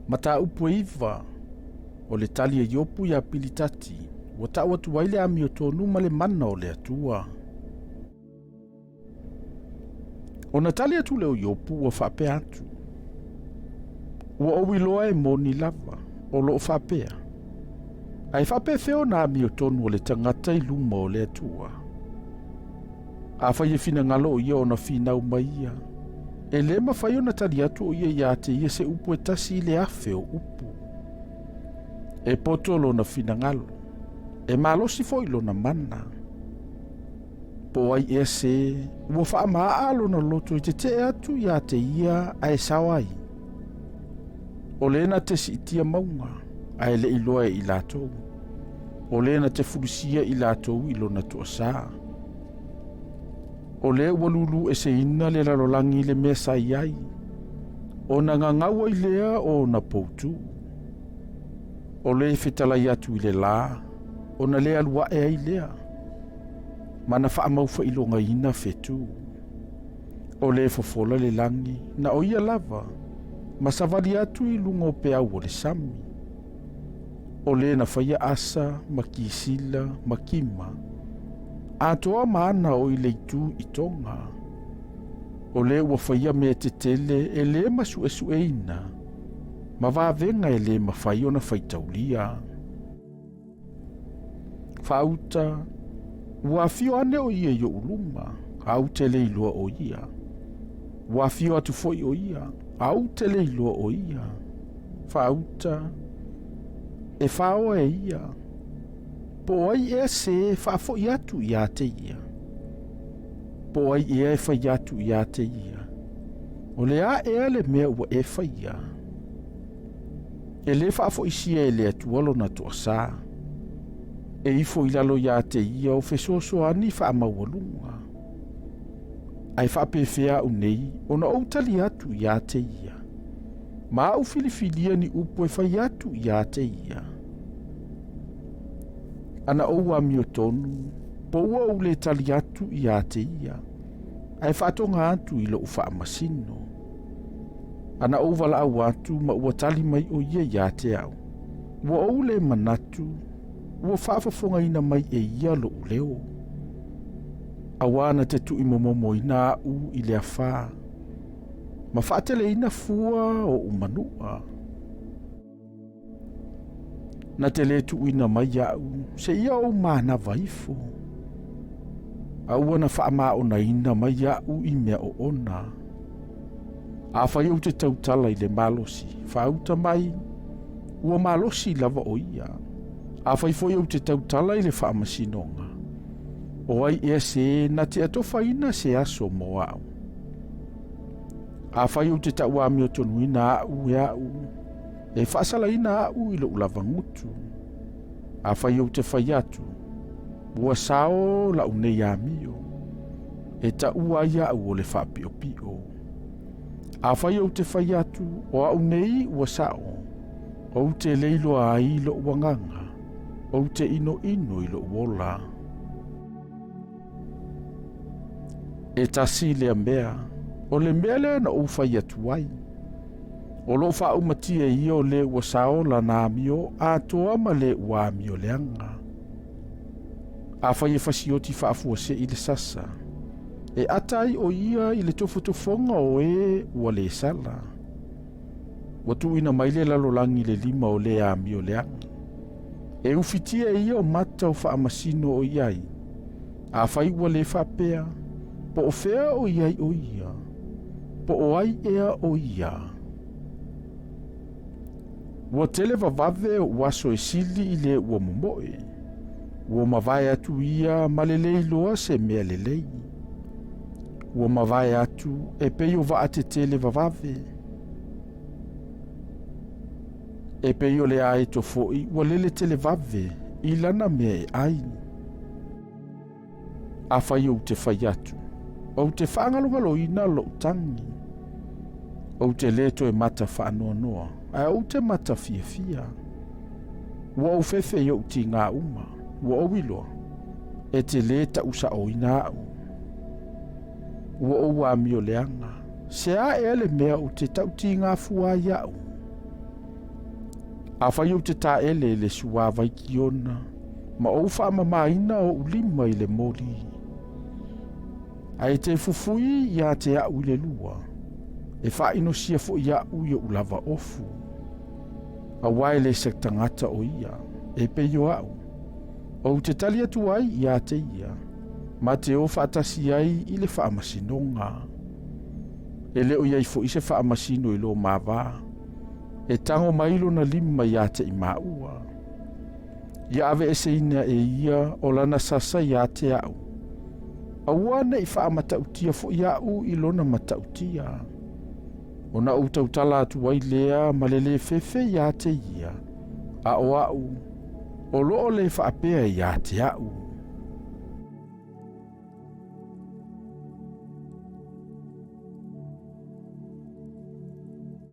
Mata upu iwa o le tali e Iopu ia pilitati ua ta'u atu ai le ami o tonu ma le mana o le atua. Ona tali atu le o Iopu ua whapea atu. Ua owi loa e moni lava o loo whapea. Ai whapea feo na ami o tonu o le tangata I luma o le atua. A whai e fina ngalo o ia o na finau mai ia. E le mawhai o na tali atu o ia te ia se upu e tasi le afe o upu. E potolo na fina ngalo. E malosi foilo na mana. Po ai e se ua wha maa alo na loto I te atu ia te ia a e sawai. O lena te si itia maunga a e le iloa I latou. O lena te furusia I latou ilo na tuasa. O le walulu e se ina le lalolangi le mesa iai. O na ngangaua I lea o na poutu. O le fetala I atu I le la. O na lea lua e ai lea. Mana wha amaufa ilonga ina fetu. O le fofola le langi na o ia lava. Masavali atu I lunga o pe au o le sami. O le na whaia asa, makisila, makima. Atoa maana o I leitu I tonga. O le ua whaia me te tele e le masu esu eina. Ma vavenga e le mawhai o na Faitauina. Fauta, ua fio ane o ia I o uluma, au te le iloa o ia. Ua fio atu foi o ia, au te le iloa o ia. Fauta, e fao e ia. Po ai e se fa foi atu ia te ia. Po ai e fa atu ia te ia. O le a e le mea ua e fa ia. E le fa foi si e le atu alo na tuasa. E ifo ilalo ia te ia o fesoso ani fa amawalunga. Ai fa pefea unei ona outali atu ia te ia. Ma au filifilia ni upo e fa atu ia te ia. Ana oua mi o tonu, po ua ule tali atu ia te ia. Ai fa atonga atu ilo ufa amasino. Ana ouvala au atu ma ua tali mai o ia te au. Ua ule manatu, ua whaafafonga ina mai e ia lo uleo. Awana te tu imomomo ina au I le awha. Ma whaatele ina fua o umanua. Na te le tu ina mai au, se ia o mana vaifo. Aua na whaama o na ina mai au I mea o ona. A whai au te tautala I le malosi, whauta mai, ua malosi lava o ia. A whai foi au te tautala I le whaamasinonga. O ai e se na te atofa ina se aso mo au. A whai au te tauami o tonu ina au e au. E whaasala ina au I lo ulavangutu. A whai au te whai atu. Ua sao la unei amio. E ta ua ia au o le whapio pio. A whai au te whai atu o au nei ua sao. O te leilo a ilo uanganga. O te ino ilo uola. E tasi le mea. O le mea le na ufai atu ai. O lo fa umatia I o le ua sao la na amio a toa ma le ua amio leanga. A whai e fasioti whaafua se I le sasa. E atai o ia I le tofotofonga o e ua le sala. Watu ina maile lalolangi le lima o le amio leanga. E ufitia ia o mata o whaamasino o iai. A whai ua le whapea. Po o fea o iai o ia. Po o ai ea o ia. Ua tele vavave o waso e sili I le ua momoe. Ua mawai atu ia malelei loa se mea lelei. Ua mawai atu e pei o vaa te tele vavave. E pei o le ai to foi ua lele tele vave I lana mea e ai. A whai o te whai atu. O te whaangalongalo ina lo tangi. O te leto e mata whaanoa noa. A o te mata fia fia. Ua o fefe I o ti ngā uma. Ua o wiloa. E te leta usa o ina au. Ua o a mio leanga. Se a e le mea o te tauti ngā fua iau. A whai o te tā ele le sua vai ki ona, ma o wha mamaina o ulima i le mori. A e te fufui ia te au i le lua, e wha ino sia fo ia u i ulava ofu. A wai le se tangata o ia, e pe yo au. O te tali atu ai ia te ia, ma te o whaatasi ai i le wha amasinonga. E leo iai fo i se wha amasino i lo mawaa. E tango mailo na lima ia te i maua. Ia ave e seina e ia o lana sasa ia te au. Awana i wha amatautia fo ia u i lona matautia. O na utautala atu wai lea malele fefe ia te ia. A o au, o loo le wha apea ia te au.